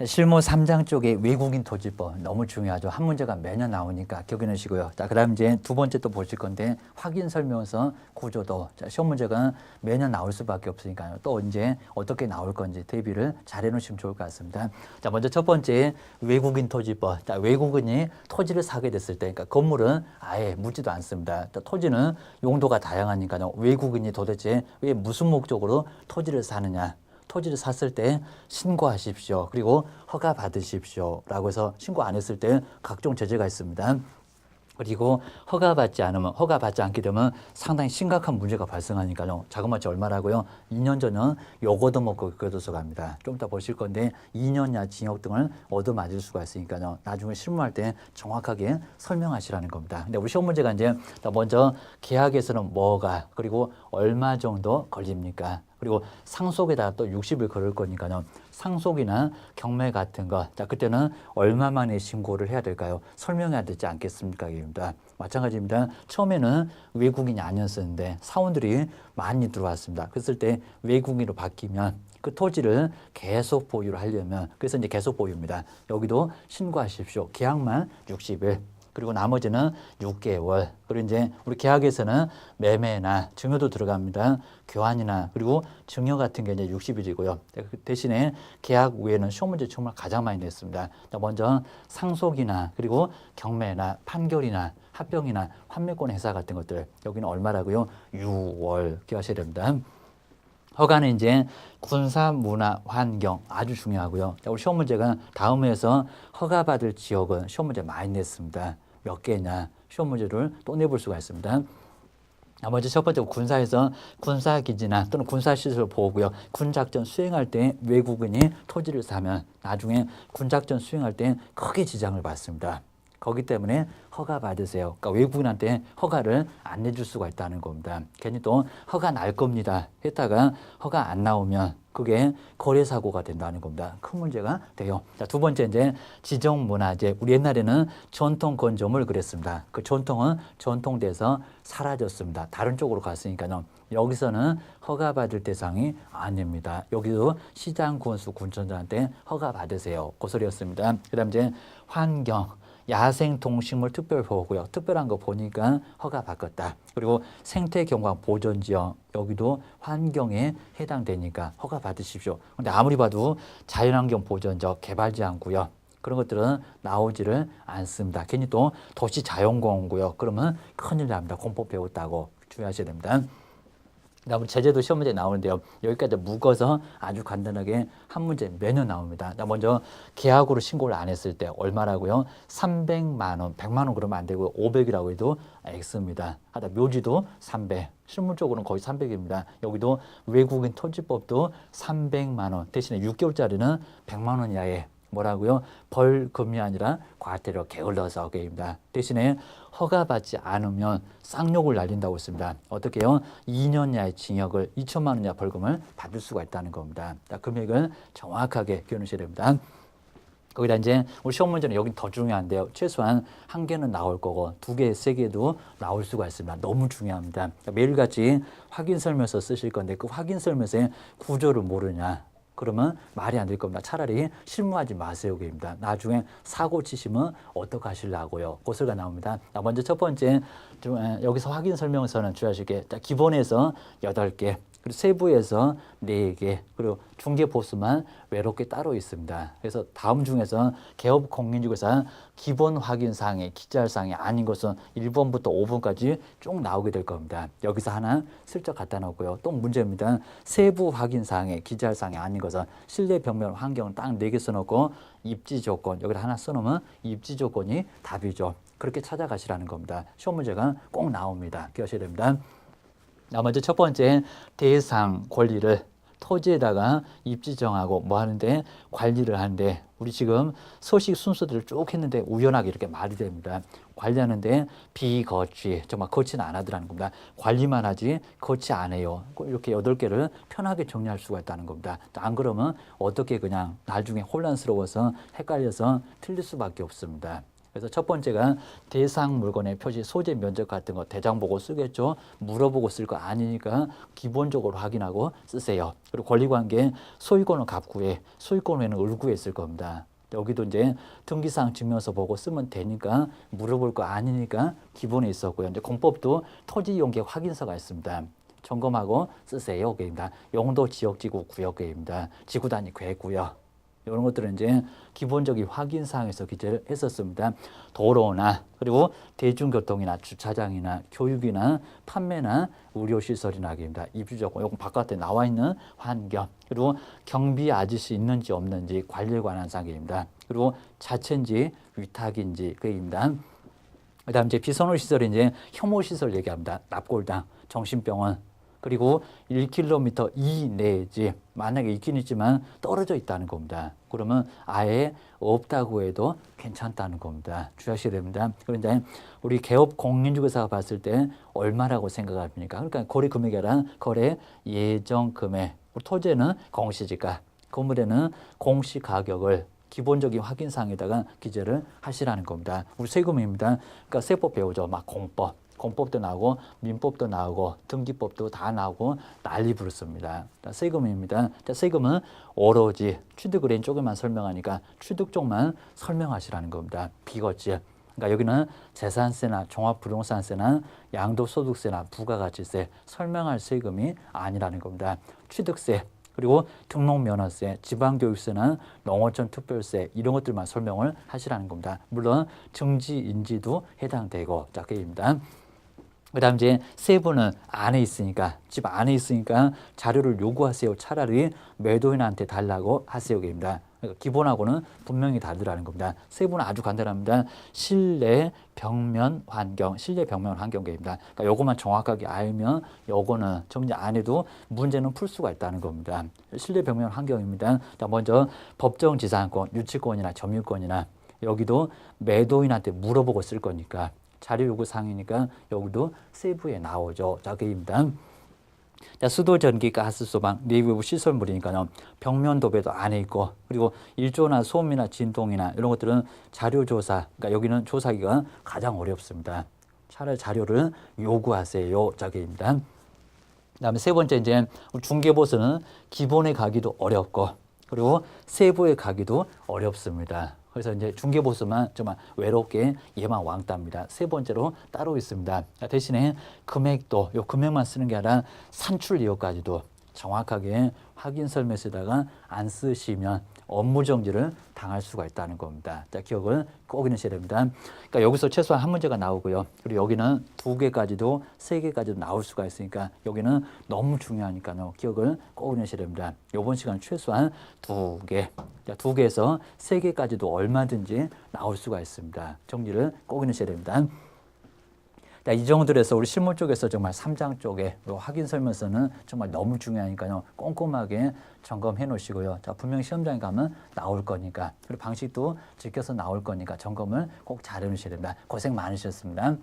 실무 3장 쪽에 외국인 토지법 너무 중요하죠. 한 문제가 매년 나오니까 기억해 놓으시고요. 자, 그다음 이제 두 번째 또 보실 건데 확인 설명서 구조도 시험 문제가 매년 나올 수밖에 없으니까요. 또 이제 어떻게 나올 건지 대비를 잘 해놓으시면 좋을 것 같습니다. 자, 먼저 첫 번째 외국인 토지법. 자, 외국인이 토지를 사게 됐을 때, 그러니까 건물은 아예 묻지도 않습니다. 토지는 용도가 다양하니까요. 외국인이 도대체 왜 무슨 목적으로 토지를 사느냐? 토지를 샀을 때 신고하십시오. 그리고 허가 받으십시오. 라고 해서 신고 안 했을 때 각종 제재가 있습니다. 그리고 허가받지 않게 되면 상당히 심각한 문제가 발생하니까요. 자그마치 얼마라고요? 2년 전은 욕 얻어먹고 교도소 갑니다. 좀 이따 보실 건데 2년 이하 징역 등을 얻어맞을 수가 있으니까요. 나중에 실무할 때 정확하게 설명하시라는 겁니다. 근데 우리 시험 문제가 이제 먼저 계약에서는 뭐가 그리고 얼마 정도 걸립니까? 그리고 상속에다가 또 60일 걸을 거니까요. 상속이나 경매 같은 거, 자, 그때는 얼마 만에 신고를 해야 될까요? 설명해야 되지 않겠습니까? 입니다. 마찬가지입니다. 처음에는 외국인이 아니었었는데 사원들이 많이 들어왔습니다. 그랬을 때 외국인으로 바뀌면 그 토지를 계속 보유를 하려면, 그래서 이제 계속 보유입니다. 여기도 신고하십시오. 계약만 60일. 그리고 나머지는 6개월. 그리고 이제 우리 계약에서는 매매나 증여도 들어갑니다. 교환이나 그리고 증여 같은 게 이제 60일이고요. 대신에 계약 외에는 시험 문제 정말 가장 많이 냈습니다. 먼저 상속이나 그리고 경매나 판결이나 합병이나 환매권 행사 같은 것들 여기는 얼마라고요? 6월 기억하셔야 됩니다. 허가는 이제 군사, 문화, 환경 아주 중요하고요. 우리 시험 문제가 다음에서 허가받을 지역은 시험 문제 많이 냈습니다. 몇 개냐 시험 문제를 또 내볼 수가 있습니다. 먼저 첫 번째 군사에서 군사기지나 또는 군사시설 보호구역, 군작전 수행할 때 외국인이 토지를 사면 나중에 군작전 수행할 때 크게 지장을 받습니다. 거기 때문에 허가 받으세요. 그러니까 외국인한테 허가를 안 내줄 수가 있다는 겁니다. 괜히 또 허가 날 겁니다 했다가 허가 안 나오면 그게 거래사고가 된다는 겁니다. 큰 문제가 돼요. 자, 두 번째 이제 지정문화재. 우리 옛날에는 전통건조물 그랬습니다. 그 전통은 전통돼서 사라졌습니다. 다른 쪽으로 갔으니까요. 여기서는 허가받을 대상이 아닙니다. 여기도 시장 군수 군청장한테 허가 받으세요. 그 소리였습니다. 그 다음 이제 환경. 야생동식물 특별보호구역, 특별한 거 보니까 허가 받겠다. 그리고 생태경관 보존지역, 여기도 환경에 해당되니까 허가 받으십시오. 근데 아무리 봐도 자연환경 보존지역, 개발제한구역 그런 것들은 나오지를 않습니다. 괜히 또 도시자연공원구역 그러면 큰일 납니다. 공법 배웠다고 주의하셔야 됩니다. 다음으로 제재도 시험 문제 나오는데요. 여기까지 묶어서 아주 간단하게 한 문제 매년 나옵니다. 먼저 계약으로 신고를 안 했을 때 얼마라고요? 300만 원, 100만 원 그러면 안 되고 500이라고 해도 X입니다. 하다 묘지도 300, 실물적으로는 거의 300입니다. 여기도 외국인 토지법도 300만 원 대신에 6개월짜리는 100만 원 이하에 뭐라고요? 벌금이 아니라 과태료 게을러서 게임입니다. 대신에 허가받지 않으면 쌍욕을 날린다고 했습니다. 어떻게 해요? 2년 이하의 징역을 2천만 원 이하 벌금을 받을 수가 있다는 겁니다. 금액을 정확하게 기억하셔야 됩니다. 거기다 이제 우리 시험 문제는 여긴 더 중요한데요. 최소한 한 개는 나올 거고 2개, 3개도 나올 수가 있습니다. 너무 중요합니다. 매일같이 확인 설명서 쓰실 건데 그 확인 설명서의 구조를 모르냐? 그러면 말이 안 될 겁니다. 차라리 실무하지 마세요. 입니다. 나중에 사고 치시면 어떡하시려고요? 고소가 나옵니다. 먼저 첫 번째, 여기서 확인 설명서는 주의하실 게 기본에서 8개, 그리고 세부에서 4개, 그리고 중개 보수만 외롭게 따로 있습니다. 그래서 다음 중에서 개업 공인중개사 기본 확인사항의 기재사항이 아닌 것은 1번부터 5번까지 쭉 나오게 될 겁니다. 여기서 하나 슬쩍 갖다 놓고요. 또 문제입니다. 세부 확인사항의 기재사항이 아닌 것은 실내 벽면 환경을 딱 4개 써놓고 입지 조건 여기다 하나 써놓으면 입지 조건이 답이죠. 그렇게 찾아가시라는 겁니다. 시험 문제가 꼭 나옵니다. 기억하셔야 됩니다. 먼저 첫 번째 대상 권리를 토지에다가 입지 정하고 뭐 하는데 관리를 하는데 우리 지금 서식 순서들을 쭉 했는데 우연하게 이렇게 말이 됩니다. 관리하는데 비거치 정말 거치는 안 하더라는 겁니다. 관리만 하지 거치 안 해요. 이렇게 8개를 편하게 정리할 수가 있다는 겁니다. 안 그러면 어떻게 그냥 나중에 혼란스러워서 헷갈려서 틀릴 수밖에 없습니다. 그래서 첫 번째가 대상 물건의 표시, 소재 면적 같은 거 대장 보고 쓰겠죠. 물어보고 쓸 거 아니니까 기본적으로 확인하고 쓰세요. 그리고 권리관계 소유권은 갑구에, 소유권 외에는 을구에 쓸 겁니다. 여기도 이제 등기사항 증명서 보고 쓰면 되니까 물어볼 거 아니니까 기본에 있었고요. 이제 공법도 토지용계 확인서가 있습니다. 점검하고 쓰세요. 계획입니다. 용도, 지역지구, 구역계획입니다. 지구단위 계획구역. 이런 것들은 이제 기본적인 확인 사항에서 기재를 했었습니다. 도로나 그리고 대중교통이나 주차장이나 교육이나 판매나 의료시설이나 계획입니다. 입주조건, 요건 바깥에 나와 있는 환경, 그리고 경비 아저씨 있는지 없는지 관리에 관한 사항입니다. 그리고 자체인지 위탁인지 계획입니다. 그다음 이제 비선호 시설이 이제 혐오 시설 얘기합니다. 납골당, 정신병원, 그리고 1km 이내지 만약에 있긴 있지만 떨어져 있다는 겁니다. 그러면 아예 없다고 해도 괜찮다는 겁니다. 주의하셔야 됩니다. 그런데 우리 개업 공인중개사가 봤을 때 얼마라고 생각합니까? 그러니까 거래 금액이 아니라 거래 예정 금액. 토지에는 공시지가, 건물에는 공시 가격을 기본적인 확인사항에다가 기재를 하시라는 겁니다. 우리 세금입니다. 그러니까 세법 배우죠. 막 공법도 나오고 민법도 나오고 등기법도 다 나오고 난리 부르습니다. 세금입니다. 세금은 오로지 취득 의뢰인 쪽에만 설명하니까 취득 쪽만 설명하시라는 겁니다. 비거지. 그러니까 여기는 재산세나 종합부동산세나 양도소득세나 부가가치세 설명할 세금이 아니라는 겁니다. 취득세, 그리고 등록면허세, 지방교육세나 농어촌 특별세 이런 것들만 설명을 하시라는 겁니다. 물론 증지인지도 해당되고 자기입니다. 그다음 이제 세부는 안에 있으니까 집 안에 있으니까 자료를 요구하세요. 차라리 매도인한테 달라고 하세요. 입니다. 그러니까 기본하고는 분명히 다르다는 겁니다. 세부는 아주 간단합니다. 실내 벽면 환경, 실내 벽면 환경계입니다. 그러니까 요것만 정확하게 알면 요거는 정리 안 해도 문제는 풀 수가 있다는 겁니다. 실내 벽면 환경입니다. 자, 먼저 법정 지상권, 유치권이나 점유권이나 여기도 매도인한테 물어보고 쓸 거니까 자료 요구 사항이니까 여기도 세부에 나오죠. 자, 그입니다. 자, 수도, 전기, 가스, 소방, 내부 시설물이니까요. 벽면 도배도 안에 있고, 그리고 일조나 소음이나 진동이나 이런 것들은 자료 조사, 그러니까 여기는 조사하기가 가장 어렵습니다. 차라리 자료를 요구하세요. 자, 그입니다. 그다음에 세 번째 이제 중개보수는 기본에 가기도 어렵고, 그리고 세부에 가기도 어렵습니다. 그래서 이제 중개보수만 정말 외롭게 얘만 왕따입니다. 세 번째로 따로 있습니다. 대신에 금액도 요 금액만 쓰는 게 아니라 산출 내역까지도 정확하게 확인설명서에다가 안 쓰시면 업무 정지를 당할 수가 있다는 겁니다. 자, 기억을 꼭 해주셔야 됩니다. 그러니까 여기서 최소한 한 문제가 나오고요. 그리고 여기는 2개까지도 3개까지도 나올 수가 있으니까 여기는 너무 중요하니까요. 기억을 꼭 해주셔야 됩니다. 이번 시간 최소한 2개. 자, 2개에서 3개까지도 얼마든지 나올 수가 있습니다. 정리를 꼭 해주셔야 됩니다. 자, 이 정도로 해서 우리 실무 쪽에서 정말 3장 쪽에 확인 설명서는 정말 너무 중요하니까요. 꼼꼼하게 점검해 놓으시고요. 자, 분명 시험장에 가면 나올 거니까, 그리고 방식도 지켜서 나올 거니까 점검을 꼭 잘 해 놓으셔야 됩니다. 고생 많으셨습니다.